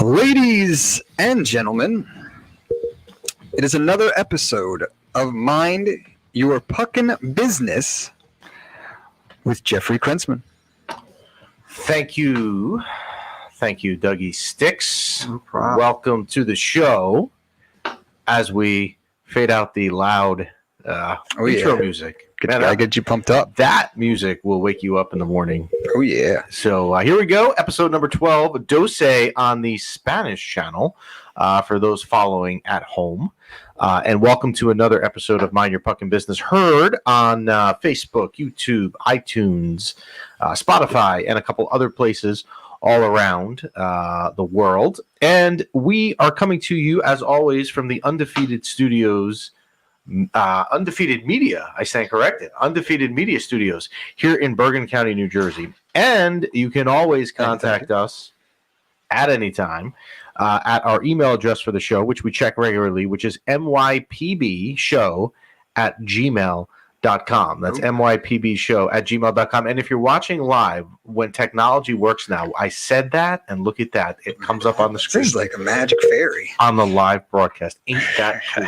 Ladies and gentlemen, it is another episode of Mind Your Puckin' Business with Jeffrey Krentzman. Thank you, Dougie Sticks. No problem. Welcome to the show. As we fade out the loud intro music. I get you pumped up. That music will wake you up in the morning. Oh, yeah. So here we go. Episode number 12, Dose on the Spanish channel for those following at home. And welcome to another episode of Mind Your Puckin' Business, heard on Facebook, YouTube, iTunes, Spotify, and a couple other places all around the world. And we are coming to you, as always, from the Undefeated Studios. Undefeated Media, I stand corrected. Undefeated Media Studios here in Bergen County, New Jersey. And you can always contact us at any time at our email address for the show, which we check regularly, which is mypbshow@gmail.com. That's mypbshow@gmail.com. And if you're watching live, when technology works now, I said that, and look at that. It comes up on the screen. It's like a magic fairy. On the live broadcast. Ain't that cool?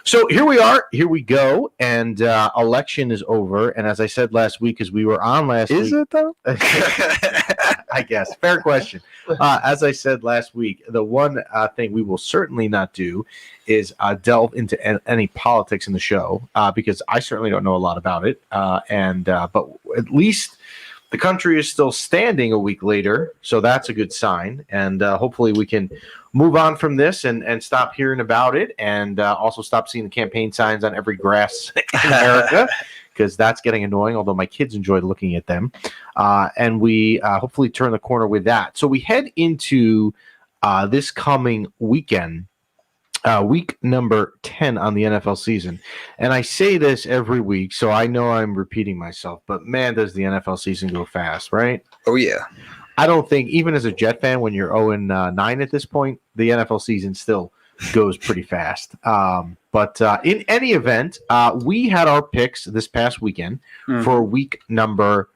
So here we are, here we go, and election is over. And as I said last week, as we were on last week. Is it, though? I guess. Fair question. As I said last week, the one thing we will certainly not do is delve into any politics in the show, because I certainly don't know a lot about it. But at least the country is still standing a week later, so that's a good sign. And hopefully we can move on from this and stop hearing about it, and also stop seeing the campaign signs on every grass in America, because that's getting annoying, although my kids enjoy looking at them. And we hopefully turn the corner with that. So we head into this coming weekend, week number 10 on the NFL season. And I say this every week, so I know I'm repeating myself, but man, does the NFL season go fast, right? Oh, yeah. I don't think, even as a Jet fan, when you're 0-9 at this point, the NFL season still goes pretty fast. But in any event, we had our picks this past weekend for week number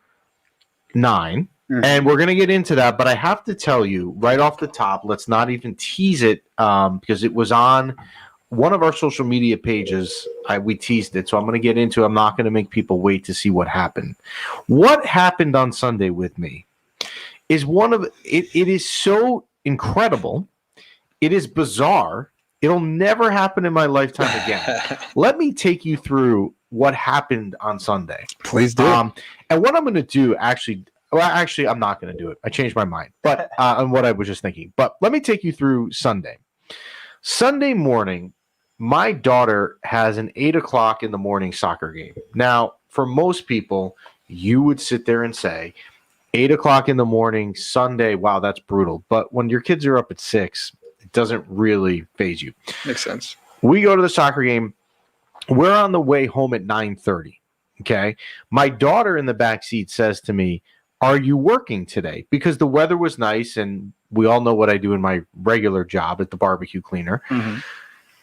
9. And we're going to get into that, but I have to tell you right off the top, let's not even tease it, because it was on one of our social media pages. We teased it, so I'm going to get into it. I'm not going to make people wait to see what happened. What happened on Sunday with me is it is so incredible. It is bizarre. It'll never happen in my lifetime again. Let me take you through what happened on Sunday. Please do. And what I'm going to do, actually, I'm not going to do it. I changed my mind, but on what I was just thinking. But let me take you through Sunday. Sunday morning, my daughter has an 8 o'clock in the morning soccer game. Now, for most people, you would sit there and say, 8 o'clock in the morning, Sunday, wow, that's brutal. But when your kids are up at 6, it doesn't really faze you. Makes sense. We go to the soccer game. We're on the way home at 9:30. Okay. My daughter in the back seat says to me, "Are you working today?" Because the weather was nice, and we all know what I do in my regular job at the barbecue cleaner. Mm-hmm.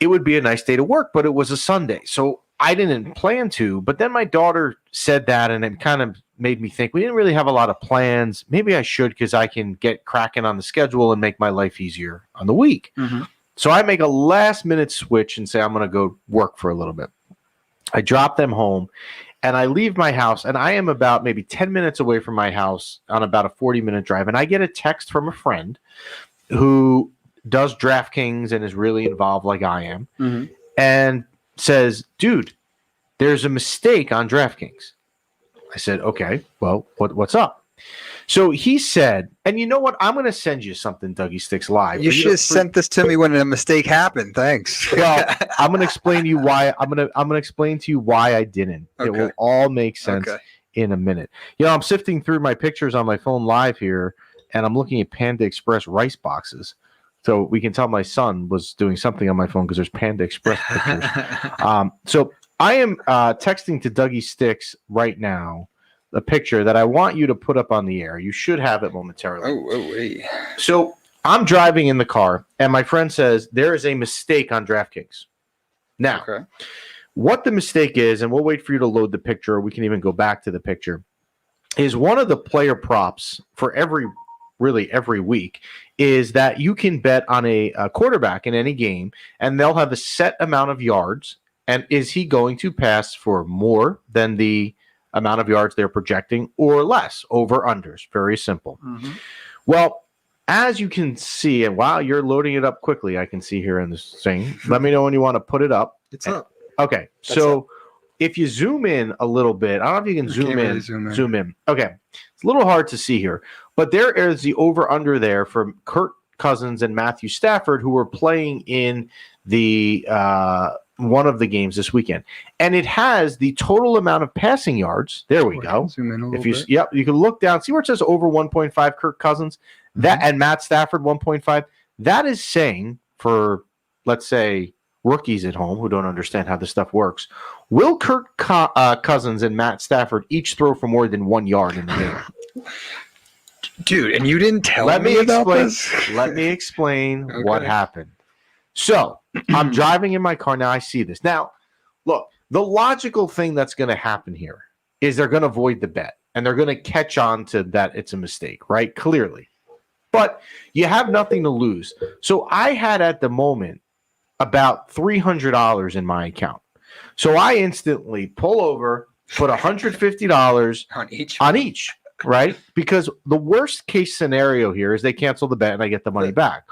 It would be a nice day to work, but it was a Sunday. So I didn't plan to. But then my daughter said that, and it kind of made me think we didn't really have a lot of plans. Maybe I should, because I can get cracking on the schedule and make my life easier on the week. Mm-hmm. So I make a last-minute switch and say I'm going to go work for a little bit. I drop them home, and I leave my house, and I am about maybe 10 minutes away from my house on about a 40-minute drive, and I get a text from a friend who does DraftKings and is really involved like I am, and says, "Dude, there's a mistake on DraftKings." I said, "Okay, well, what's up?" So he said, and you know what? I'm going to send you something, Dougie Sticks Live. You should have sent this to me when a mistake happened. Thanks. Well, I'm going to explain to you why. I'm going to explain to you why I didn't. Okay. It will all make sense in a minute. I'm sifting through my pictures on my phone live here, and I'm looking at Panda Express rice boxes. So we can tell my son was doing something on my phone because there's Panda Express pictures. So I am texting to Dougie Sticks right now a picture that I want you to put up on the air. You should have it momentarily. Wait. So I'm driving in the car, and my friend says there is a mistake on DraftKings. Now, What the mistake is, and we'll wait for you to load the picture, or we can even go back to the picture, is one of the player props for every week is that you can bet on a quarterback in any game, and they'll have a set amount of yards. And is he going to pass for more than the amount of yards they're projecting or less? Over unders. Very simple. Mm-hmm. Well, as you can see, and wow, you're loading it up quickly, I can see here in this thing. Let me know when you want to put it up. It's up. Okay. So if you zoom in a little bit, I don't know if you can zoom in. Okay. It's a little hard to see here, but there is the over under there for Kirk Cousins and Matthew Stafford, who were playing in the one of the games this weekend. And it has the total amount of passing yards. There we go. Zoom in a little bit. Yep, you can look down, see where it says over 1.5 Kirk Cousins, that and Matt Stafford 1.5. That is saying for, let's say, rookies at home who don't understand how this stuff works, will Kirk Cousins and Matt Stafford each throw for more than 1 yard in the game? Dude, and you didn't tell me about this? Let me explain what happened. So I'm driving in my car now. I see this. Now, look, the logical thing that's going to happen here is they're going to void the bet, and they're going to catch on to that it's a mistake, right? Clearly. But you have nothing to lose. So I had at the moment about $300 in my account. So I instantly pull over, put $150 on each, right? Because the worst case scenario here is they cancel the bet and I get the money back.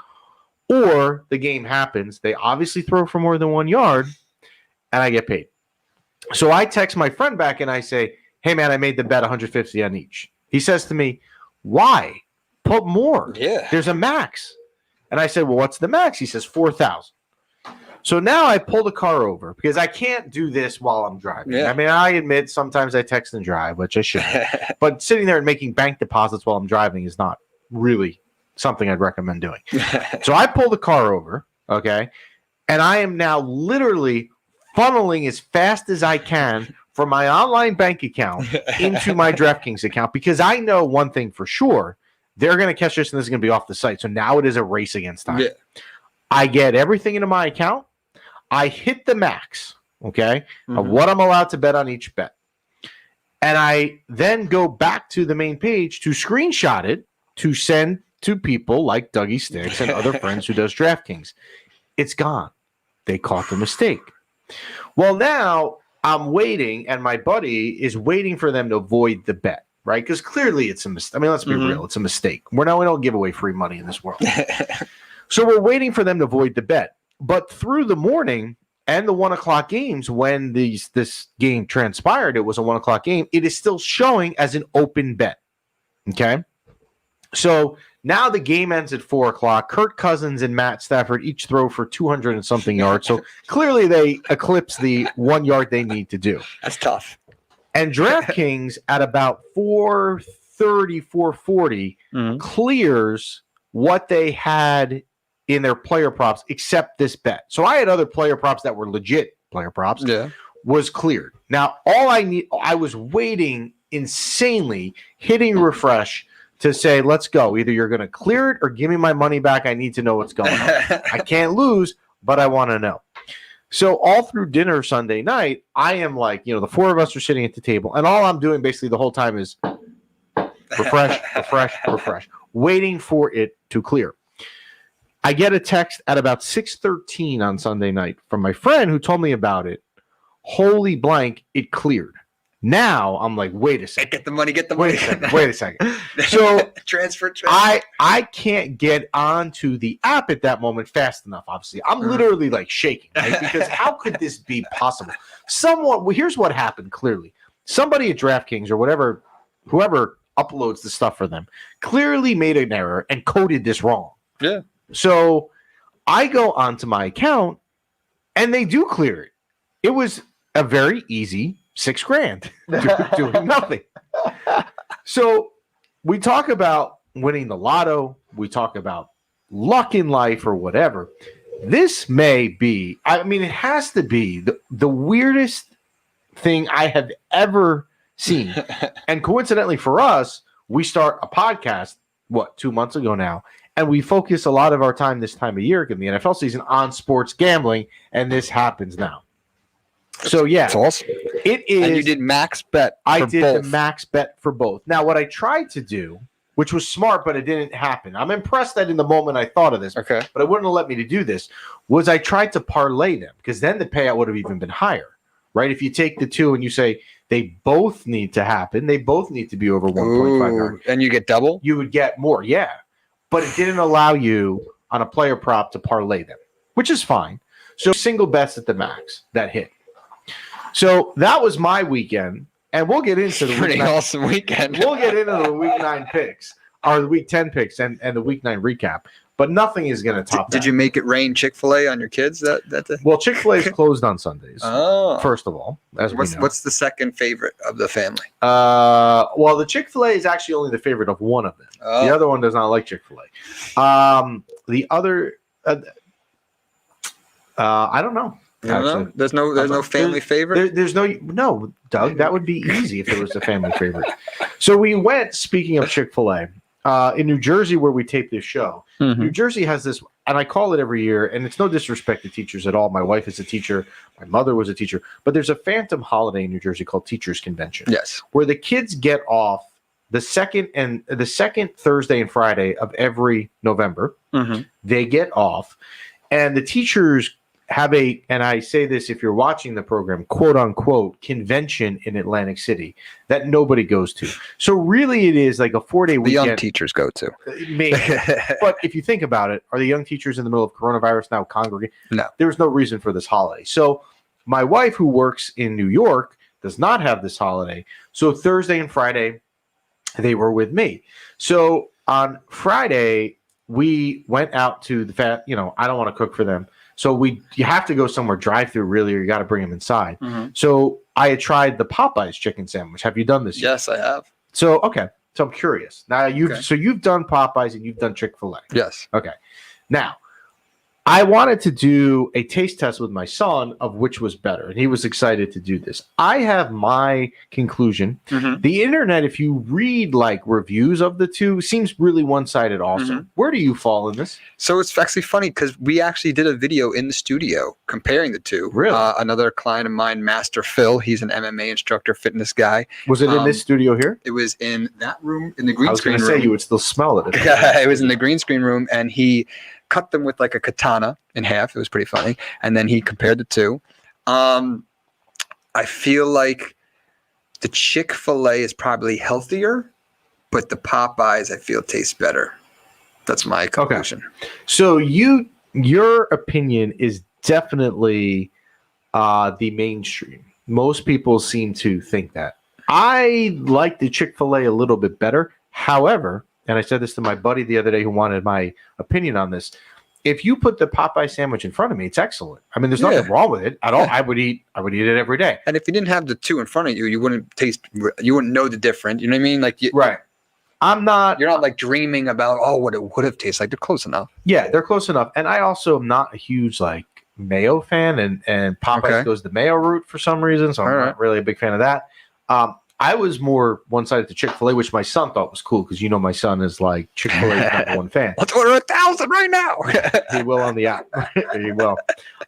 Or the game happens, they obviously throw for more than 1 yard, and I get paid. So I text my friend back and I say, hey, man, I made the bet $150 on each. He says to me, why? Put more. Yeah. There's a max. And I said, well, what's the max? He says 4,000. So now I pull the car over because I can't do this while I'm driving. Yeah. I mean, I admit sometimes I text and drive, which I shouldn't. But sitting there and making bank deposits while I'm driving is not really something I'd recommend doing. So I pull the car over, okay, and I am now literally funneling as fast as I can from my online bank account into my DraftKings account because I know one thing for sure. They're going to catch this and this is going to be off the site. So now it is a race against time. Yeah. I get everything into my account. I hit the max, okay, of what I'm allowed to bet on each bet. And I then go back to the main page to screenshot it to send to people like Dougie Sticks and other friends who does DraftKings. It's gone. They caught the mistake. Well, now I'm waiting, and my buddy is waiting for them to void the bet, right? Because clearly it's a mistake. I mean, let's be real. It's a mistake. We don't give away free money in this world. So we're waiting for them to void the bet. But through the morning and the 1 o'clock games, when this game transpired, it was a 1 o'clock game, it is still showing as an open bet. Okay? So now the game ends at 4 o'clock. Kirk Cousins and Matt Stafford each throw for 200 and something yards. So clearly they eclipse the 1 yard they need to do. That's tough. And DraftKings at about 4:30, 4:40 clears what they had in their player props except this bet. So I had other player props that were legit player props. Yeah. Was cleared. Now I was waiting insanely, hitting refresh to say, let's go. Either you're going to clear it or give me my money back. I need to know what's going on. I can't lose, but I want to know. So all through dinner Sunday night, I am like, the four of us are sitting at the table, and all I'm doing basically the whole time is refresh, waiting for it to clear. I get a text at about 6:13 on Sunday night from my friend who told me about it. Holy blank, it cleared. Now I'm like, wait a second. Get the money. Wait a second. So transfer. I can't get onto the app at that moment fast enough, obviously. I'm literally like shaking, right? Because how could this be possible? Here's what happened clearly. Somebody at DraftKings or whoever uploads the stuff for them, clearly made an error and coded this wrong. Yeah. So I go onto my account and they do clear it. It was a very easy $6,000 doing nothing. So we talk about winning the lotto. We talk about luck in life or whatever. This may be, it has to be the weirdest thing I have ever seen. And coincidentally for us, we start a podcast, 2 months ago now, and we focus a lot of our time this time of year in the NFL season on sports gambling, and this happens now. So yeah, It's awesome. it is. And you did max bet. I for did both. the max bet for both. Now, what I tried to do, which was smart, but it didn't happen. I'm impressed that in the moment I thought of this, Okay. but it wouldn't have let me to do this, was I tried to parlay them, because then the payout would have even been higher, right? If you take the two and you say they both need to happen, they both need to be over 1.59. Ooh, and you get double? You would get more, yeah. But it didn't allow you on a player prop to parlay them, which is fine. So single bets at the max, that hit. So that was my weekend. And we'll get into the Pretty awesome weekend. We'll get into the week 9 picks, or the week 10 picks, and the week 9 recap. But nothing is going to top that. Did you make it rain Chick-fil-A on your kids that day? Well, Chick-fil-A is closed on Sundays. Oh. First of all, as we know. What's the second favorite of the family? Well, the Chick-fil-A is actually only the favorite of one of them. Oh. The other one does not like Chick-fil-A. The other, I don't know. No? There's no family favorite? There's no, Doug, that would be easy if there was a family favorite. So we went, speaking of Chick-fil-A, in New Jersey where we tape this show. Mm-hmm. New Jersey has this, and I call it every year, and it's no disrespect to teachers at all. My wife is a teacher. My mother was a teacher. But there's a phantom holiday in New Jersey called Teachers Convention. Yes. Where the kids get off the second Thursday and Friday of every November. Mm-hmm. They get off, and the teachers have and I say this if you're watching the program, quote unquote, convention in Atlantic City that nobody goes to. So really it is like a 4-day weekend. The young teachers go to. Maybe. But if you think about it, are the young teachers in the middle of coronavirus now congregating? No. There's no reason for this holiday. So my wife, who works in New York, does not have this holiday. So Thursday and Friday, they were with me. So on Friday, we went out to the I don't want to cook for them. So you have to go somewhere drive-through, really, or you got to bring them inside. Mm-hmm. So I had tried the Popeyes chicken sandwich. Have you done this yet? Yes, I have. So okay. So I'm curious. Now you've done Popeyes and you've done Chick-fil-A. Yes. Okay. Now I wanted to do a taste test with my son of which was better, and he was excited to do this. I have my conclusion. Mm-hmm. The internet, if you read like reviews of the two, seems really one-sided also. Mm-hmm. Where do you fall in this? So it's actually funny because we actually did a video in the studio comparing the two. Really? Another client of mine, Master Phil, he's an MMA instructor, fitness guy. Was it in this studio here? It was in that room, in the green screen room. I was going to say you would still smell it. It was in the green screen room, and he cut them with like a katana in half. It was pretty funny. And then he compared the two. I feel like the Chick-fil-A is probably healthier, but the Popeyes I feel tastes better. That's my conclusion. Okay. So your opinion is definitely the mainstream. Most people seem to think that. I like the Chick-fil-A a little bit better. However, and I said this to my buddy the other day who wanted my opinion on this. If you put the Popeye sandwich in front of me, it's excellent. I mean, there's nothing wrong with it at all. I would eat it every day. And if you didn't have the two in front of you, you wouldn't know the difference. You know what I mean? Like right. You're not like dreaming about what it would have tasted like. They're close enough. Yeah, they're close enough. And I also am not a huge like mayo fan, and Popeyes goes the mayo route for some reason, so I'm not really a big fan of that. I was more one-sided to Chick-fil-A, which my son thought was cool because my son is like Chick-fil-A's number one fan. Let's order 1,000 right now. He will on the app. He will.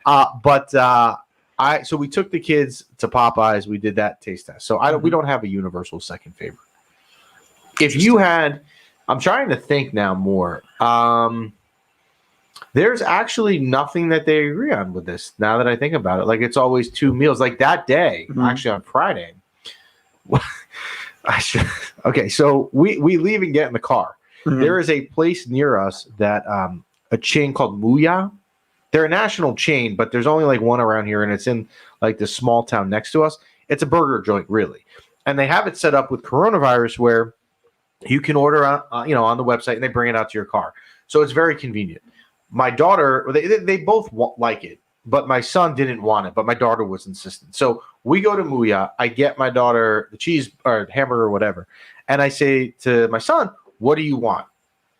So we took the kids to Popeyes. We did that taste test. So we don't have a universal second favorite. If you had, I'm trying to think now more. There's actually nothing that they agree on with this. Now that I think about it, like it's always two meals. Like that day, actually on Friday. Okay, so we leave and get in the car. Mm-hmm. There is a place near us that a chain called Muya. They're a national chain, but there's only like one around here, and it's in like this small town next to us. It's a burger joint, really, and they have it set up with coronavirus where you can order on the website and they bring it out to your car. So it's very convenient. My daughter, they both like it. But my son didn't want it, but my daughter was insistent. So we go to Muya. I get my daughter the cheese or hamburger or whatever. And I say to my son, what do you want?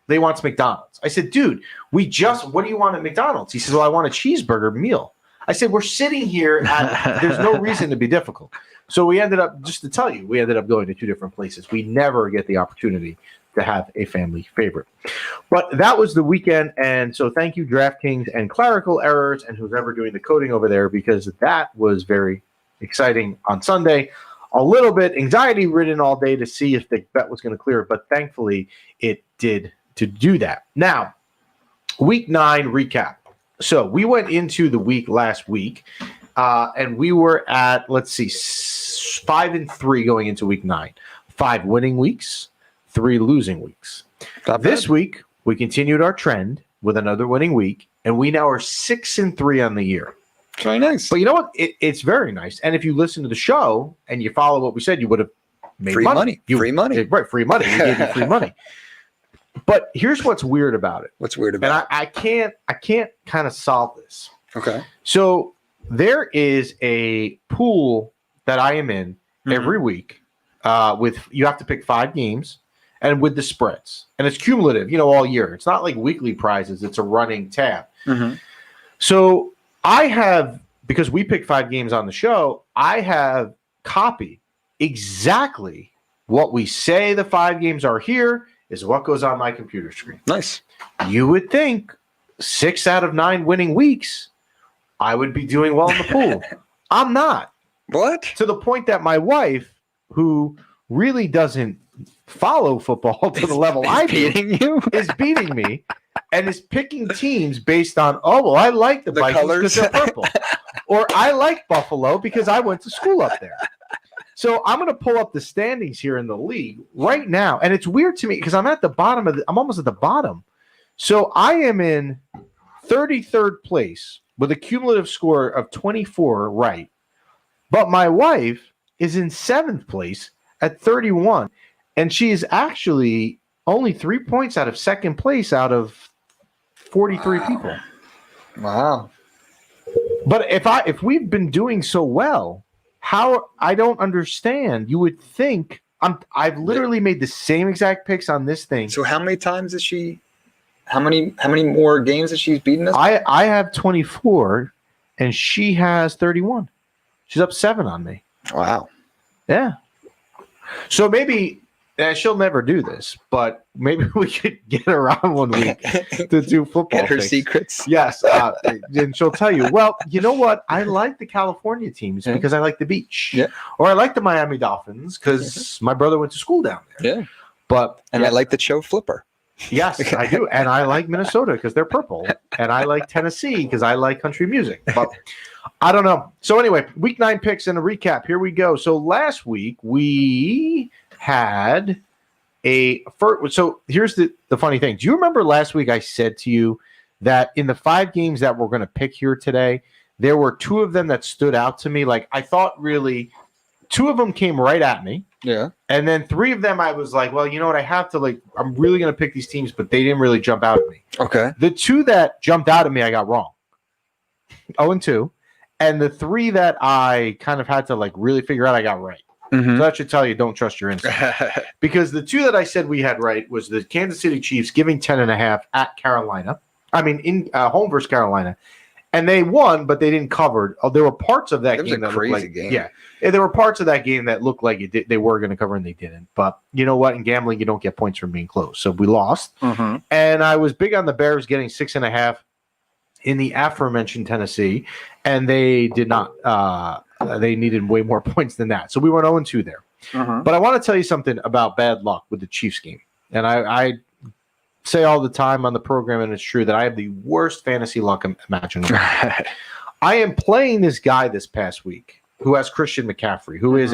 They want McDonald's. I said, dude, what do you want at McDonald's? He says, well, I want a cheeseburger meal. I said, we're sitting here. There's no reason to be difficult. So we ended up, just to tell you, going to two different places. We never get the opportunity to have a family favorite. But that was the weekend, and so thank you, DraftKings and Clerical Errors, and who's ever doing the coding over there, because that was very, very informative. So exciting on Sunday. A little bit anxiety-ridden all day to see if the bet was going to clear, but thankfully it did to do that. Now, Week 9 recap. So we went into the week last week, and we were at, 5-3 going into Week 9. 5 winning weeks, 3 losing weeks. This week, we continued our trend with another winning week, and we now are 6-3 on the year. Very nice. But you know what? It's very nice. And if you listen to the show and you follow what we said, you would have made free money. Free money. Right, free money. We gave you free money. But here's what's weird about it. What's weird about it? And I can't kind of solve this. Okay. So there is a pool that I am in every week with you have to pick 5 games and with the spreads. And it's cumulative, all year. It's not like weekly prizes. It's a running tab. So I have, because we pick 5 games on the show, I have copied exactly what we say the 5 games are here is what goes on my computer screen. Nice. You would think 6 out of 9 winning weeks, I would be doing well in the pool. I'm not. What? To the point that my wife, who really doesn't follow football to the level I do, is beating me. And is picking teams based on, I like the Vikings because they're purple. Or I like Buffalo because I went to school up there. So I'm going to pull up the standings here in the league right now. And it's weird to me because I'm at the bottom I'm almost at the bottom. So I am in 33rd place with a cumulative score of 24 right. But my wife is in 7th place at 31. And she is actually only 3 points out of 2nd place out of 43 people. Wow. But if we've been doing so well, how I don't understand. You would think I've literally made the same exact picks on this thing. So how many times is she? How many more games has she beaten us? I have 24 and she has 31. She's up 7 on me. Wow. Yeah. So maybe she'll never do this, but maybe we could get her on one week to do football. Get her picks. secrets. Yes. And she'll tell you, well, you know what? I like the California teams because I like the beach. Yeah. Or I like the Miami Dolphins because my brother went to school down there. Yeah. But I like the show Flipper. Yes, I do. And I like Minnesota because they're purple. And I like Tennessee because I like country music. But I don't know. So anyway, week 9 picks and a recap. Here we go. So last week we had so here's the funny thing. Do you remember last week I said to you that in the 5 games that we're going to pick here today, there were 2 of them that stood out to me? Like I thought really 2 of them came right at me. Yeah. And then 3 of them I was like, well, you know what? I have to I'm really going to pick these teams, but they didn't really jump out at me. Okay. The 2 that jumped out at me, I got wrong. 0-2. And the 3 that I kind of had to really figure out, I got right. So that should tell you don't trust your instinct. Because the 2 that I said we had right was the Kansas City Chiefs giving 10.5 at Carolina. I mean, in home versus Carolina. And they won, but they didn't cover. There were parts of that game that looked like game. Yeah, there were parts of that game that looked like they were going to cover and they didn't. But you know what? In gambling, you don't get points from being close. So we lost. And I was big on the Bears getting 6.5 in the aforementioned Tennessee, and they did not. They needed way more points than that. So we went 0-2 there. But I want to tell you something about bad luck with the Chiefs game. And I say all the time on the program, and it's true, that I have the worst fantasy luck imaginable. I am playing this guy this past week who has Christian McCaffrey, who is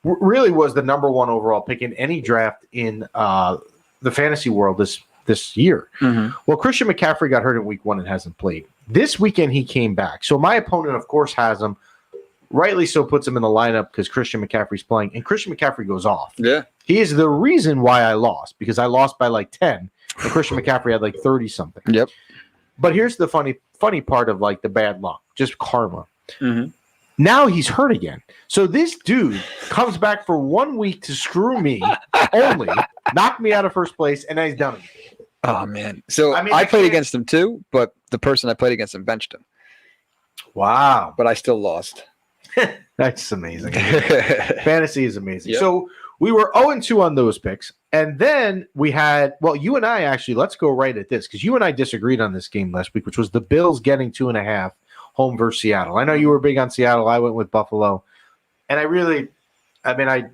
really was the number 1 overall pick in any draft in the fantasy world this year. Well, Christian McCaffrey got hurt in week 1 and hasn't played. This weekend he came back. So my opponent, of course, has him. Rightly so, puts him in the lineup because Christian McCaffrey's playing, and Christian McCaffrey goes off. Yeah. He is the reason why I lost, because I lost by 10, and Christian McCaffrey had 30-something. Yep. But here's the funny part of the bad luck, just karma. Now he's hurt again. So this dude comes back for 1 week to screw me only, knock me out of first place, and now he's done it. Oh, man. So I played against him too, but the person I played against him benched him. Wow. But I still lost. That's amazing. Fantasy is amazing. Yep. So we were 0-2 on those picks. And then we had, you and I actually, let's go right at this, because you and I disagreed on this game last week, which was the Bills getting 2.5 home versus Seattle. I know you were big on Seattle. I went with Buffalo. And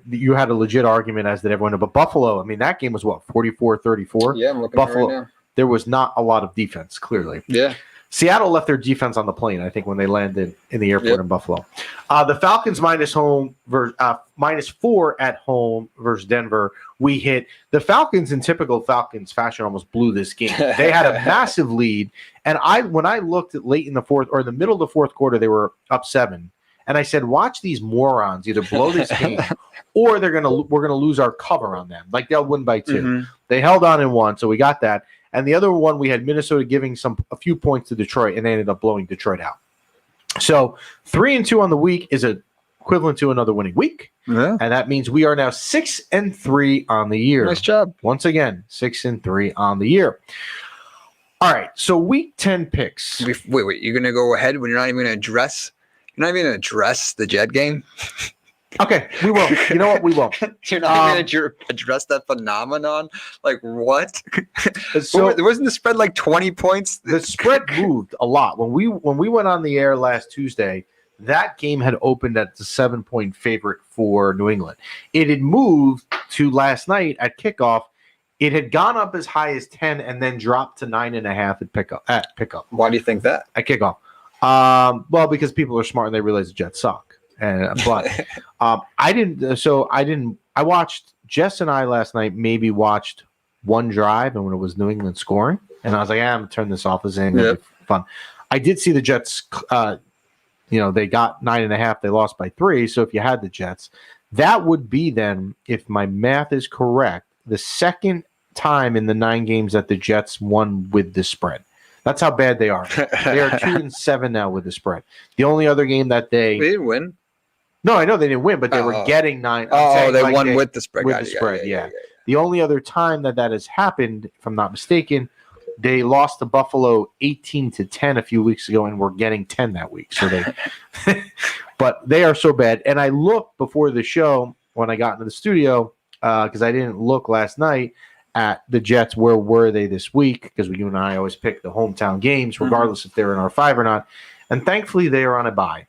you had a legit argument, as did everyone. But Buffalo, I mean, that game was what, 44-34? Yeah, I'm looking Buffalo, right now. there was not a lot of defense, clearly. Yeah. Seattle left their defense on the plane, I think, when they landed in the airport in Buffalo. The Falcons -4 at home versus Denver. We hit the Falcons in typical Falcons fashion, almost blew this game. They had a massive lead, and when I looked at late in the fourth or the middle of the fourth quarter, they were up 7, and I said, "Watch these morons either blow this game, or we're gonna lose our cover on them. Like they'll win by 2." Mm-hmm. They held on and won, so we got that. And the other one, we had Minnesota giving a few points to Detroit, and they ended up blowing Detroit out. So 3-2 on the week is equivalent to another winning week, and that means we are now 6-3 on the year. Nice job. Once again, 6-3 on the year. All right, so week 10 picks. Wait. You're gonna go ahead when you're not even gonna address. You're not even gonna address the Jet game. Okay, we won't. You know what? We won't. You're not even going to address that phenomenon? Like, what? So wasn't the spread like 20 points? The spread moved a lot. When we went on the air last Tuesday, that game had opened at the 7-point favorite for New England. It had moved to last night at kickoff. It had gone up as high as 10 and then dropped to 9.5 at pickup. Why do you think that? At kickoff. Well, because people are smart and they realize the Jets suck. But I didn't. So I didn't. I watched Jess and I last night. Maybe watched one drive, and when it was New England scoring, and I was like, "I'm gonna turn this off. This ain't gonna be fun." I did see the Jets. They got 9.5. They lost by 3. So if you had the Jets, that would be then, if my math is correct, the second time in the 9 games that the Jets won with the spread. That's how bad they are. They are 2-7 now with the spread. The only other game that they didn't win. No, I know they didn't win, but they were getting 9. They won with the spread. With the spread, yeah. The only other time that has happened, if I'm not mistaken, they lost to Buffalo 18-10 a few weeks ago, and we're getting 10 that week. So but they are so bad. And I looked before the show when I got into the studio because I didn't look last night at the Jets. Where were they this week? Because you and I always pick the hometown games, regardless if they're in our 5 or not. And thankfully, they are on a bye.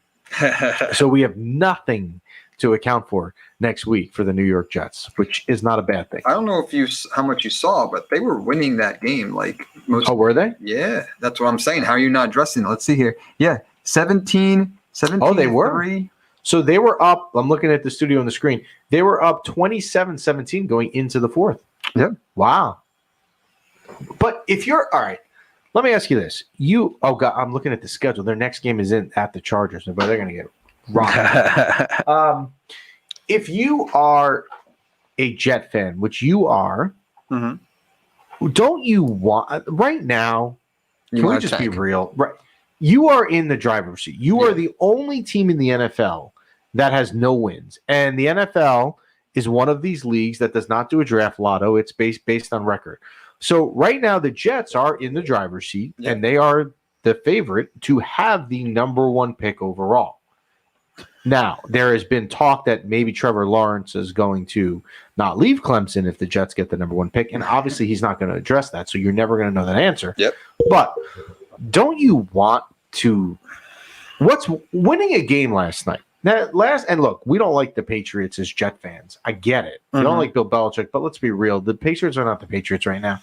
So we have nothing to account for next week for the New York Jets, which is not a bad thing. I don't know how much you saw, but they were winning that game. Like most. Oh, were they? Yeah, that's what I'm saying. How are you not addressing it? Let's see here. Yeah, 17. Oh, they were. 3. So they were up. I'm looking at the studio on the screen. They were up 27-17 going into the 4th. Yeah. Wow. But if you're all right. Let me ask you this. I'm looking at the schedule. Their next game is at the Chargers, but they're going to get rocked. If you are a Jet fan, which you are, don't you want right now? Can we just be real? Right. You are in the driver's seat. You are the only team in the NFL that has no wins. And the NFL is one of these leagues that does not do a draft lotto. It's based on record. So right now, the Jets are in the driver's seat, and they are the favorite to have the number 1 pick overall. Now, there has been talk that maybe Trevor Lawrence is going to not leave Clemson if the Jets get the number 1 pick, and obviously he's not going to address that, so you're never going to know that answer. Yep. But don't you want to – what's winning a game last night? And look, we don't like the Patriots as Jet fans. I get it. We don't like Bill Belichick, but let's be real. The Patriots are not the Patriots right now.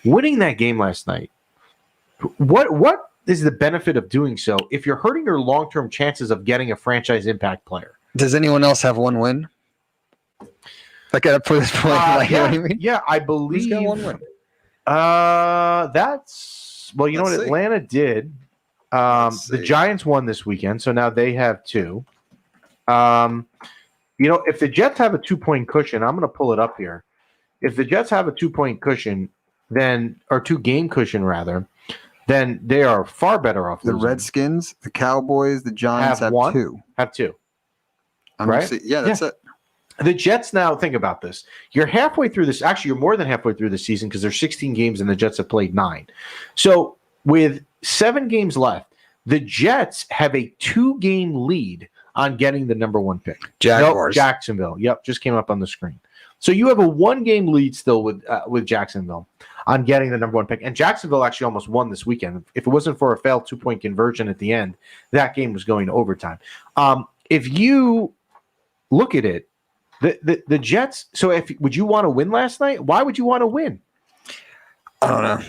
Winning that game last night, what is the benefit of doing so if you're hurting your long-term chances of getting a franchise impact player? Does anyone else have 1 win? Like at this point, what do you mean? Yeah, I believe. Who's got 1 win? That's well. You know what Atlanta did. The Giants won this weekend, so now they have 2. If the Jets have a 2-point cushion, I'm going to pull it up here. If the Jets have a 2-point cushion, or 2-game cushion rather, then they are far better off. The Redskins, the Cowboys, the Giants have 2. Have 2. Right? That's it. The Jets now, think about this. You're halfway through this. Actually, you're more than halfway through the season because there's 16 games and the Jets have played 9. So with 7 games left, the Jets have a 2-game lead on getting the number 1 pick. Jaguars. Jacksonville. Yep, just came up on the screen. So you have a 1-game lead still with Jacksonville on getting the number 1 pick. And Jacksonville actually almost won this weekend. If it wasn't for a failed 2-point conversion at the end, that game was going to overtime. If you look at it, the Jets. So would you want to win last night? Why would you want to win? I don't know.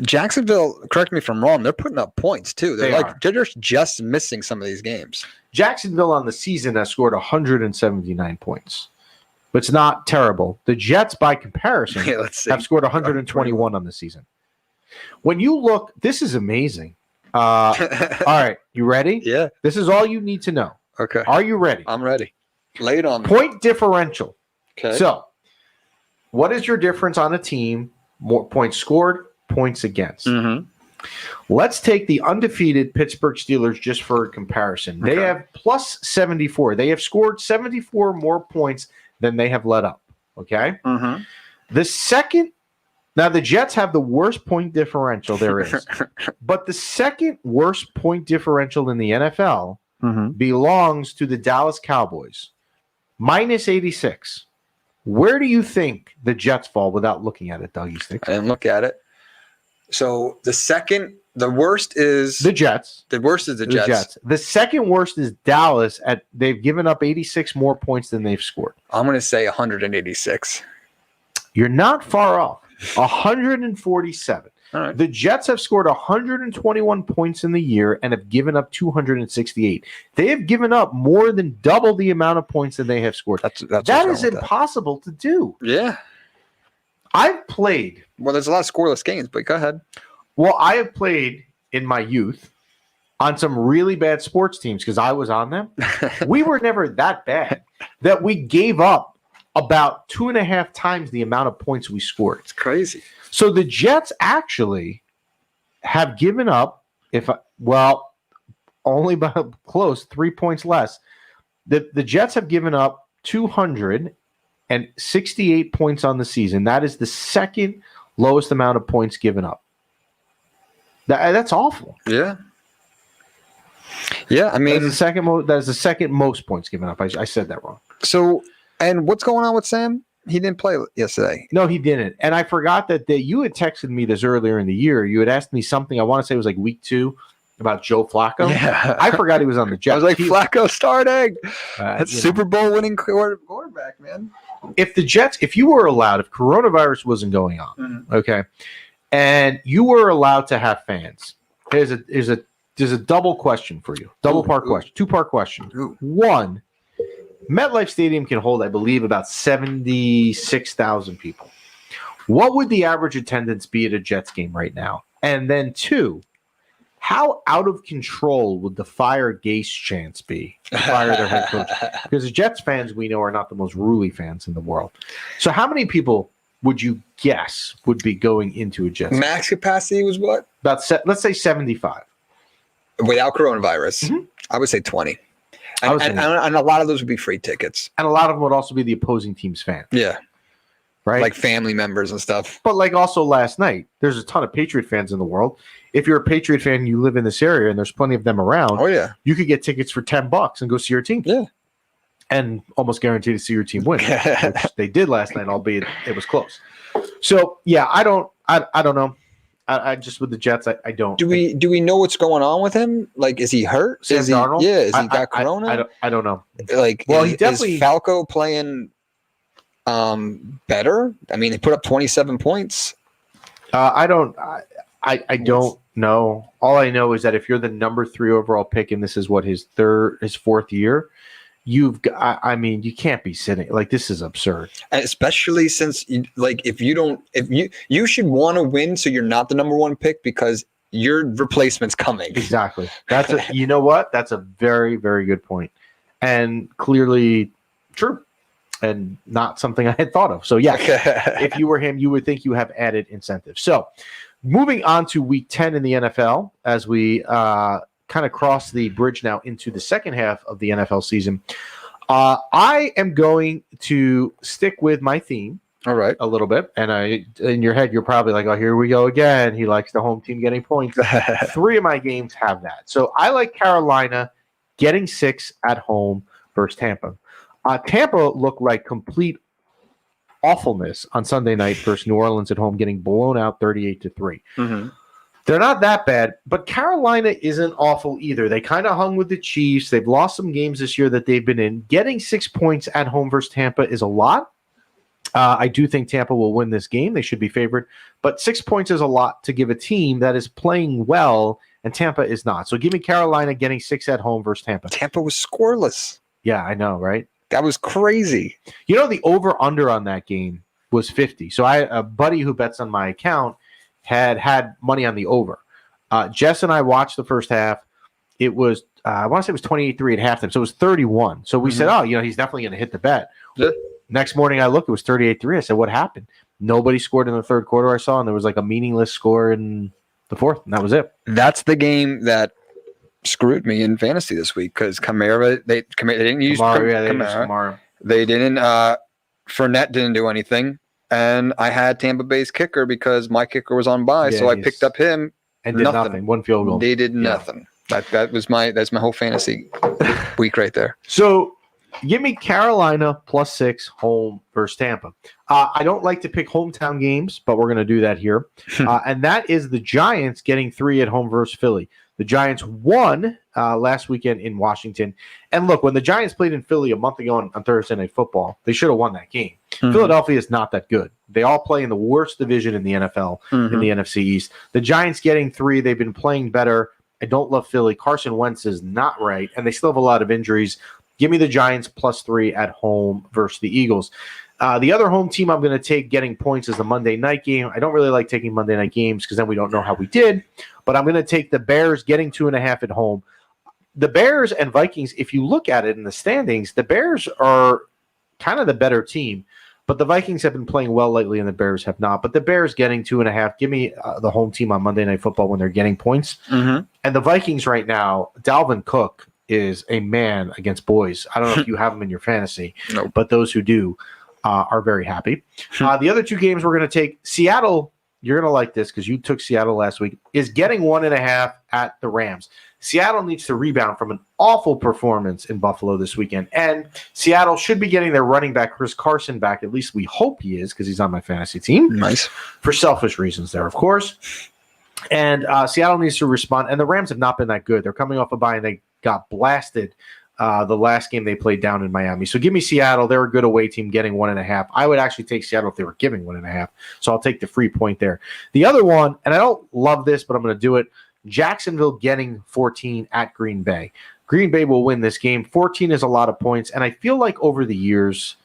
Jacksonville, correct me if I'm wrong, they're putting up points too. They're just missing some of these games. Jacksonville on the season has scored 179 points. But it's not terrible. The Jets, by comparison, have scored 121 on the season. When you look, this is amazing. All right, you ready? Yeah. This is all you need to know. Okay. Are you ready? I'm ready. Lay it on me. Point differential. Okay. So, what is your difference on a team? More points scored, points against. Mm-hmm. Let's take the undefeated Pittsburgh Steelers just for comparison. They have plus 74. They have scored 74 more points than they have let up. Okay? Mm-hmm. Now the Jets have the worst point differential there is. But the second worst point differential in the NFL belongs to the Dallas Cowboys. Minus 86. Where do you think the Jets fall without looking at it, Dougie Sticks? I didn't look at it. So the worst is the Jets. The worst is the Jets. The second worst is Dallas. They've given up 86 more points than they've scored. I'm going to say 186. You're not far off. 147. All right. The Jets have scored 121 points in the year and have given up 268. They have given up more than double the amount of points that they have scored. That is impossible to do. Yeah. I've played. Well, there's a lot of scoreless games, but go ahead. Well, I have played in my youth on some really bad sports teams because I was on them. We were never that bad that we gave up about 2.5 times the amount of points we scored. It's crazy. So the Jets actually have given up, only about close, 3 points less. The Jets have given up 268 points on the season. That is the second lowest amount of points given up. That's awful. Yeah. Yeah, I mean, that is the second most points given up. I said that wrong. So, and what's going on with Sam? He didn't play yesterday. No, he didn't. And I forgot that you had texted me this earlier in the year. You had asked me something, I want to say it was like week 2, about Joe Flacco. Yeah. I forgot he was on the Jets. I was like, Flacco starting. That's Super know. Bowl winning quarterback, man. If you were allowed, if coronavirus wasn't going on, okay, and you were allowed to have fans, there's a double question for you. Question. 2-part question. Ooh. One, MetLife Stadium can hold, I believe, about 76,000 people. What would the average attendance be at a Jets game right now? And then 2, how out of control would the fire Gase chance be to fire their head coach? Because the Jets fans we know are not the most ruly fans in the world. So how many people would you guess would be going into a Jets game? Max capacity was what? Let's say 75. Without coronavirus, I would say 20. And a lot of those would be free tickets. And a lot of them would also be the opposing team's fan. Yeah. Right? Like family members and stuff. But like also last night, there's a ton of Patriot fans in the world. If you're a Patriot fan and you live in this area and there's plenty of them around, you could get tickets for $10 and go see your team. Yeah. And almost guarantee to see your team win, which they did last night, albeit it was close. So yeah, I don't know. I just with the Jets, I don't. Do we know what's going on with him? Like, is he hurt? Sam Darnold? Yeah, is he got corona? I don't know. Like, he definitely is Falco playing better? I mean, he put up 27 points. I don't know. All I know is that if you're the number 3 overall pick and this is what his 4th year, you can't be sitting like this is absurd. And especially since if you should want to win, so you're not the number 1 pick because your replacement's coming. Exactly. You know what? That's a very, very good point, and clearly true, and not something I had thought of. So yeah, if you were him, you would think you have added incentive. So moving on to week 10 in the NFL, as we kind of cross the bridge now into the second half of the NFL season. I am going to stick with my theme. All right. A little bit. And in your head, you're probably like, oh, here we go again. He likes the home team getting points. 3 of my games have that. So I like Carolina getting 6 at home versus Tampa. Tampa looked like complete awfulness on Sunday night versus New Orleans at home, getting blown out 38-3. They're not that bad, but Carolina isn't awful either. They kind of hung with the Chiefs. They've lost some games this year that they've been in. Getting 6 points at home versus Tampa is a lot. I do think Tampa will win this game. They should be favored. But 6 points is a lot to give a team that is playing well, and Tampa is not. So give me Carolina getting 6 at home versus Tampa. Tampa was scoreless. Yeah, I know, right? That was crazy. You know, the over-under on that game was 50. So a buddy who bets on my account had money on the over. Jess and I watched the first half. It was, I want to say it was 28-3 at halftime. So it was 31. So we said, he's definitely going to hit the bet. Yeah. Next morning I looked, it was 38-3. I said, what happened? Nobody scored in the third quarter I saw, and there was like a meaningless score in the fourth, and that was it. That's the game that screwed me in fantasy this week because Kamara, they didn't use Kamara. They didn't, Fournette didn't do anything. And I had Tampa Bay's kicker because my kicker was on bye, so I picked up him and did nothing. One field goal. They did nothing. That's my whole fantasy week right there. So give me Carolina +6 home versus Tampa. I don't like to pick hometown games, but we're going to do that here. And that is the Giants getting 3 at home versus Philly. The Giants won last weekend in Washington. And look, when the Giants played in Philly a month ago on Thursday Night Football, they should have won that game. Philadelphia is not that good. They all play in the worst division in the NFL, in the NFC East. The Giants getting 3, they've been playing better. I don't love Philly. Carson Wentz is not right, and they still have a lot of injuries. Give me the Giants +3 at home versus the Eagles. The other home team I'm going to take getting points is the Monday night game. I don't really like taking Monday night games because then we don't know how we did. But I'm going to take the Bears getting 2.5 at home. The Bears and Vikings, if you look at it in the standings, the Bears are kind of the better team. But the Vikings have been playing well lately, and the Bears have not. But the Bears getting 2.5. Give me the home team on Monday Night Football when they're getting points. And the Vikings right now, Dalvin Cook is a man against boys. I don't know if you have him in your fantasy, but those who do are very happy. The other 2 games we're going to take, Seattle, you're going to like this because you took Seattle last week, is getting 1.5 at the Rams. Seattle needs to rebound from an awful performance in Buffalo this weekend. And Seattle should be getting their running back, Chris Carson, back. At least we hope he is because he's on my fantasy team. Nice. For selfish reasons there, of course. And Seattle needs to respond. And the Rams have not been that good. They're coming off a bye, and they got blasted the last game they played down in Miami. So give me Seattle. They're a good away team getting 1.5. I would actually take Seattle if they were giving 1.5. So I'll take the free point there. The other one, and I don't love this, but I'm going to do it, Jacksonville getting 14 at Green Bay. Green Bay will win this game. 14 is a lot of points. And I feel like over the years,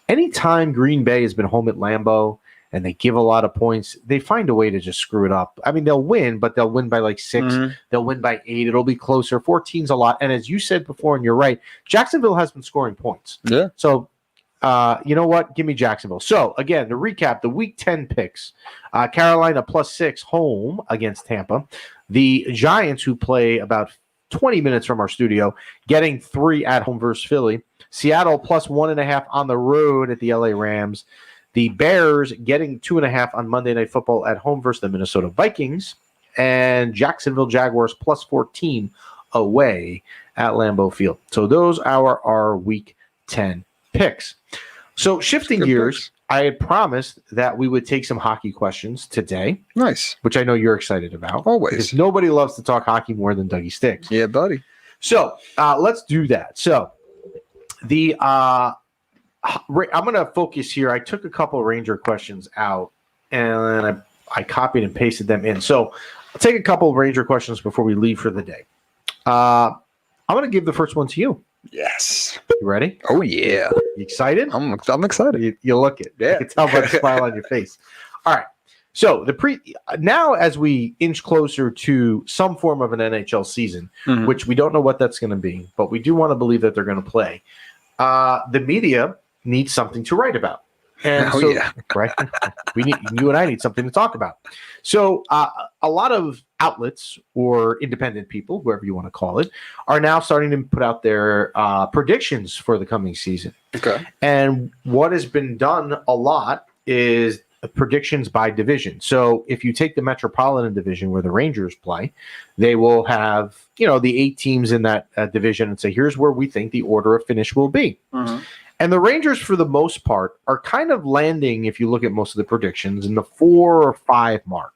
anytime Green Bay has been home at Lambeau and they give a lot of points, they find a way to just screw it up. I mean, they'll win, but they'll win by like 6. They'll win by 8. It'll be closer. 14's a lot. And as you said before, and you're right, Jacksonville has been scoring points. Yeah. So, you know what? Give me Jacksonville. So, again, to recap, the Week 10 picks. Carolina +6 home against Tampa. The Giants, who play about 20 minutes from our studio, getting 3 at home versus Philly. Seattle +1.5 on the road at the LA Rams. The Bears getting 2.5 on Monday Night Football at home versus the Minnesota Vikings. And Jacksonville Jaguars +14 away at Lambeau Field. So those are our Week 10 picks. So shifting gears, I had promised that we would take some hockey questions today. Nice. Which I know you're excited about. Always. Because nobody loves to talk hockey more than Dougie Sticks. Yeah, buddy. So let's do that. So the I'm going to focus here. I took a couple Ranger questions out, and I copied and pasted them in. So I'll take a couple Ranger questions before we leave for the day. I'm going to give the first one to you. Yes. You ready? Oh, yeah. You excited? I'm excited. You look it. Yeah. I can tell by the smile on your face. All right. So now as we inch closer to some form of an NHL season, which we don't know what that's going to be, but we do want to believe that they're going to play, the media needs something to write about. And right? You and I need something to talk about. So a lot of outlets or independent people, whoever you want to call it, are now starting to put out their predictions for the coming season. Okay. And what has been done a lot is predictions by division. So if you take the Metropolitan Division where the Rangers play, they will have, the 8 teams in that division and say, here's where we think the order of finish will be. And the Rangers, for the most part, are kind of landing, if you look at most of the predictions, in the 4 or 5 mark.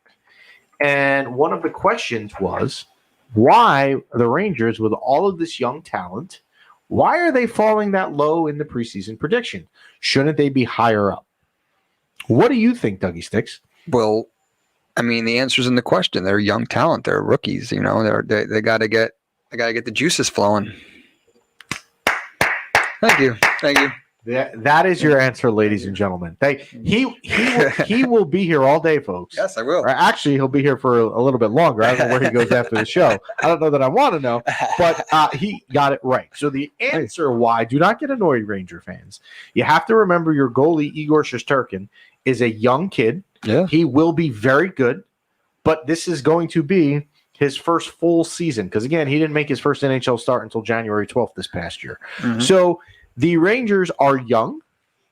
And one of the questions was, why the Rangers, with all of this young talent, why are they falling that low in the preseason prediction? Shouldn't they be higher up? What do you think, Dougie Sticks? Well, I mean, the answer's in the question. They're young talent. They're rookies. You know, they got to get the juices flowing. Thank you. That is your answer, ladies and gentlemen. He will be here all day, folks. Yes, I will. Or actually, he'll be here for a little bit longer. I don't know where he goes after the show. I don't know that I want to know, but he got it right. So the answer why, do not get annoyed, Ranger fans. You have to remember your goalie, Igor Shesterkin, is a young kid. Yeah. He will be very good, but this is going to be his first full season because, again, he didn't make his first NHL start until January 12th this past year. Mm-hmm. So the Rangers are young.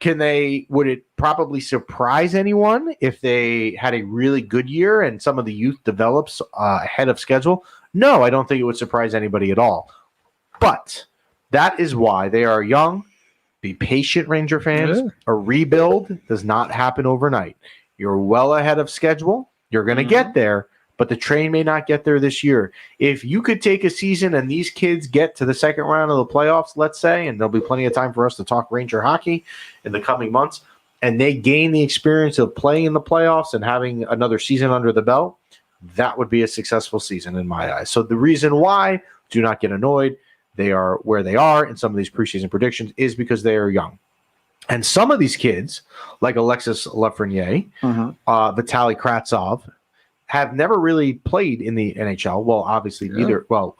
Would it probably surprise anyone if they had a really good year and some of the youth develops ahead of schedule? No, I don't think it would surprise anybody at all. But that is why they are young. Be patient, Ranger fans. Yeah. A rebuild does not happen overnight. You're well ahead of schedule. You're going to get there, but the train may not get there this year. If you could take a season and these kids get to the second round of the playoffs, let's say, and there'll be plenty of time for us to talk Ranger hockey in the coming months, and they gain the experience of playing in the playoffs and having another season under the belt, that would be a successful season in my eyes. So the reason why, do not get annoyed, they are where they are in some of these preseason predictions is because they are young. And some of these kids, like Alexis Lafreniere, Vitaly Kravtsov, have never really played in the NHL. Well, obviously, neither. Well,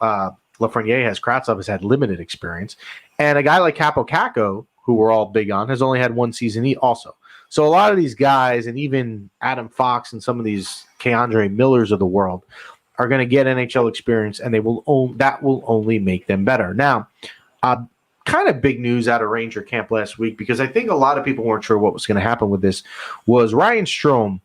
Lafreniere Kravtsov has had limited experience. And a guy like Capo Caco, who we're all big on, has only had one season also. So a lot of these guys, and even Adam Fox and some of these Keandre Millers of the world, are going to get NHL experience, and that will only make them better. Now, kind of big news out of Ranger camp last week, because I think a lot of people weren't sure what was going to happen with this, was Ryan Strome.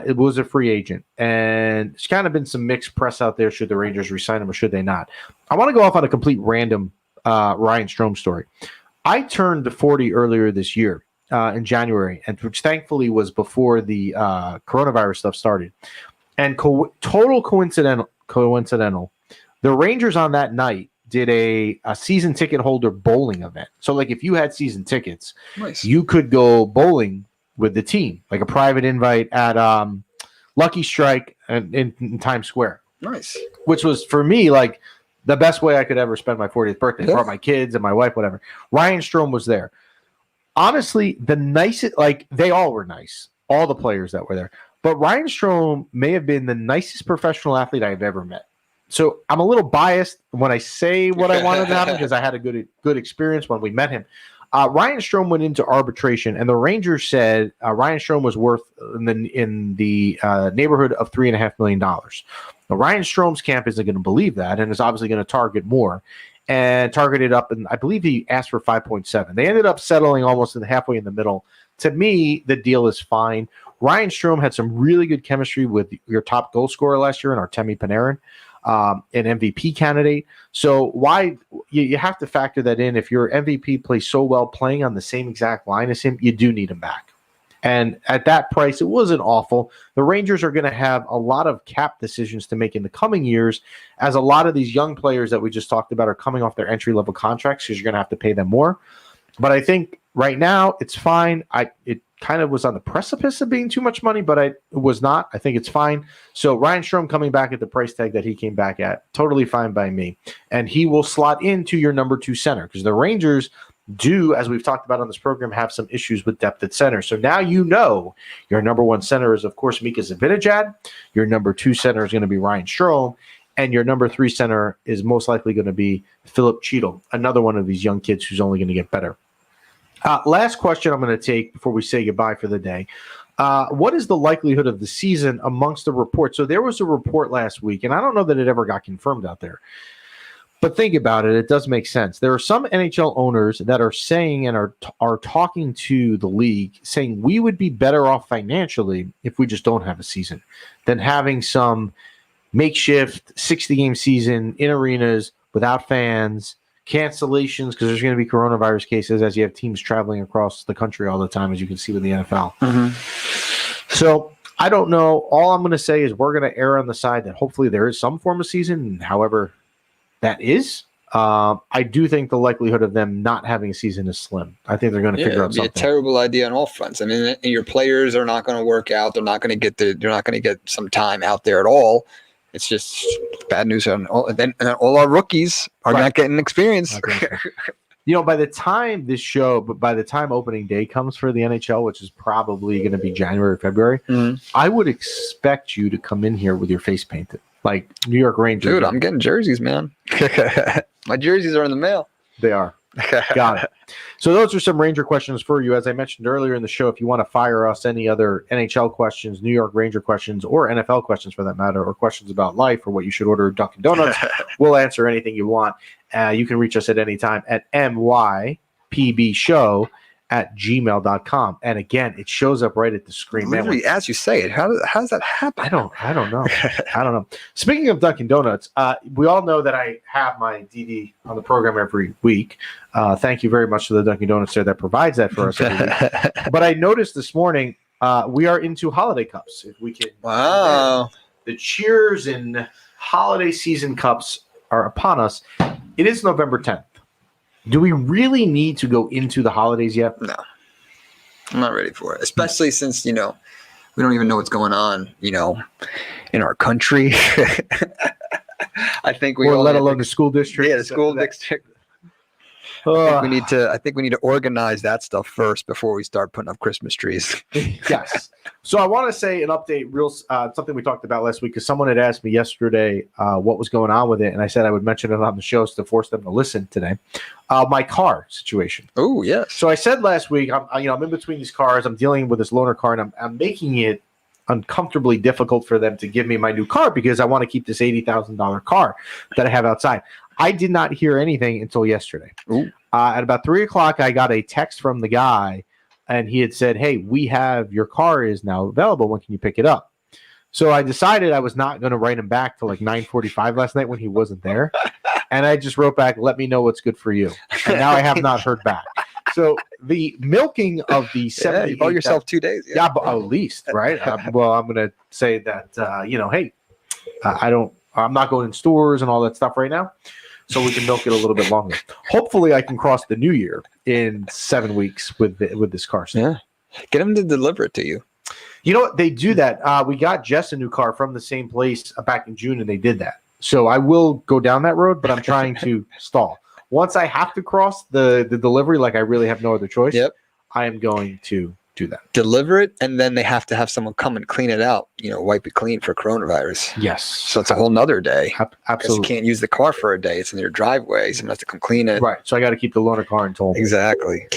It was a free agent, and there's kind of been some mixed press out there. Should the Rangers re-sign him or should they not? I want to go off on a complete random Ryan Strome story. I turned 40 earlier this year in January, and which thankfully was before the coronavirus stuff started. And total coincidental, the Rangers on that night did a season ticket holder bowling event. So, like, if you had season tickets, you could go bowling with the team, like a private invite at Lucky Strike in Times Square. Nice. Which was, for me, like the best way I could ever spend my 40th birthday. Brought my kids and my wife, whatever. Ryan Strome was there. Honestly, the nicest, like, they all were nice, all the players that were there. But Ryan Strome may have been the nicest professional athlete I've ever met. So I'm a little biased when I say what I wanted to happen because I had a good experience when we met him. Ryan Strome went into arbitration, and the Rangers said Ryan Strome was worth in the neighborhood of $3.5 million. Now, Ryan Strome's camp isn't going to believe that, and is obviously going to target more, and targeted up, and I believe he asked for 5.7. They ended up settling almost halfway in the middle. To me, the deal is fine. Ryan Strome had some really good chemistry with your top goal scorer last year in Artemi Panarin, an MVP candidate. So why you have to factor that in. If your MVP plays so well playing on the same exact line as him, you do need him back. And at that price, it wasn't awful. The Rangers are going to have a lot of cap decisions to make in the coming years, as a lot of these young players that we just talked about are coming off their entry-level contracts because you're going to have to pay them more. But I think right now it's fine. It kind of was on the precipice of being too much money, but it was not. I think it's fine. So Ryan Strome coming back at the price tag that he came back at, totally fine by me. And he will slot into your number 2 center, because the Rangers do, as we've talked about on this program, have some issues with depth at center. So now you know your number 1 center is, of course, Mika Zibanejad. Your number 2 center is going to be Ryan Strome. And your number 3 center is most likely going to be Philip Cheadle, another one of these young kids who's only going to get better. Last question I'm going to take before we say goodbye for the day. What is the likelihood of the season amongst the reports? So there was a report last week, and I don't know that it ever got confirmed out there. But think about it. It does make sense. There are some NHL owners that are saying and are talking to the league, saying we would be better off financially if we just don't have a season than having some makeshift 60-game season in arenas without fans, cancellations because there's going to be coronavirus cases as you have teams traveling across the country all the time, as you can see with the NFL. Mm-hmm. So I don't know. All I'm going to say is we're going to err on the side that hopefully there is some form of season, however that is. I do think the likelihood of them not having a season is slim. I think they're going to figure out it'd be something. a terrible idea on all fronts. I mean, your players are not going to work out. They're not going to get some time out there at all. It's just bad news on all. And then all our rookies are not getting experience. By the time by the time opening day comes for the NHL, which is probably going to be January or February, I would expect you to come in here with your face painted, like New York Rangers. Dude, I'm getting jerseys, man. My jerseys are in the mail. They are. Got it. So those are some Ranger questions for you. As I mentioned earlier in the show, if you want to fire us any other NHL questions, New York Ranger questions, or NFL questions for that matter, or questions about life or what you should order at Dunkin' Donuts, we'll answer anything you want. You can reach us at any time at mypbshow@gmail.com. And again, it shows up right at the screen. Literally, as you say it, how does that happen? I don't know. I don't know. Speaking of Dunkin' Donuts, we all know that I have my DD on the program every week. Thank you very much to the Dunkin' Donuts there that provides that for us every week. But I noticed this morning we are into holiday cups. If we can, wow, the Cheers and holiday season cups are upon us. It is November 10th. Do we really need to go into the holidays yet? No, I'm not ready for it. Especially since, we don't even know what's going on, in our country. I think let alone the school district. Yeah, the school district. I think we need to organize that stuff first before we start putting up Christmas trees. Yes. So I want to say an update, something we talked about last week, because someone had asked me yesterday what was going on with it, and I said I would mention it on the shows to force them to listen today. My car situation. Oh, yes. So I said last week, I'm in between these cars. I'm dealing with this loaner car, and I'm making it uncomfortably difficult for them to give me my new car because I want to keep this $80,000 car that I have outside. I did not hear anything until yesterday. At about 3:00, I got a text from the guy, and he had said, "Hey, your car is now available. When can you pick it up?" So I decided I was not going to write him back till like 9:45 last night when he wasn't there. And I just wrote back, "Let me know what's good for you." And now I have not heard back. So the milking of the 70, you bought yourself 2 days. Yeah, but at least, right? Well, I'm going to say that, hey, I'm not going in stores and all that stuff right now. So we can milk it a little bit longer. Hopefully, I can cross the new year in 7 weeks with this car. Yeah, get them to deliver it to you. You know what? They do that. We got Jess a new car from the same place back in June, and they did that. So I will go down that road, but I'm trying to stall. Once I have to cross the delivery, like I really have no other choice, I am going to do that. Deliver it, and then they have to have someone come and clean it out, wipe it clean for coronavirus. Yes. So it's a whole nother day. Absolutely. You can't use the car for a day. It's in your driveway. Someone has to come clean it. Right. So I got to keep the loaner car until. Exactly.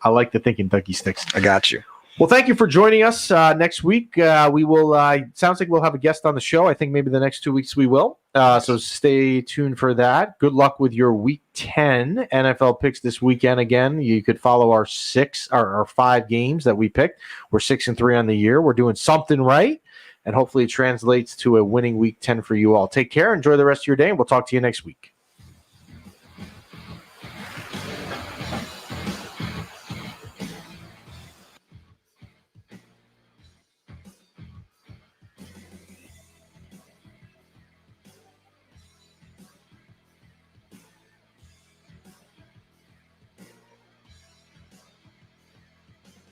I like the thinking Dougie sticks. I got you. Well, thank you for joining us. Next week, we will. Sounds like we'll have a guest on the show. I think maybe the next 2 weeks we will. So stay tuned for that. Good luck with your Week 10 NFL picks this weekend. Again, you could follow our 5 games that we picked. We're 6-3 on the year. We're doing something right, and hopefully it translates to a winning Week 10 for you all. Take care. Enjoy the rest of your day, and we'll talk to you next week.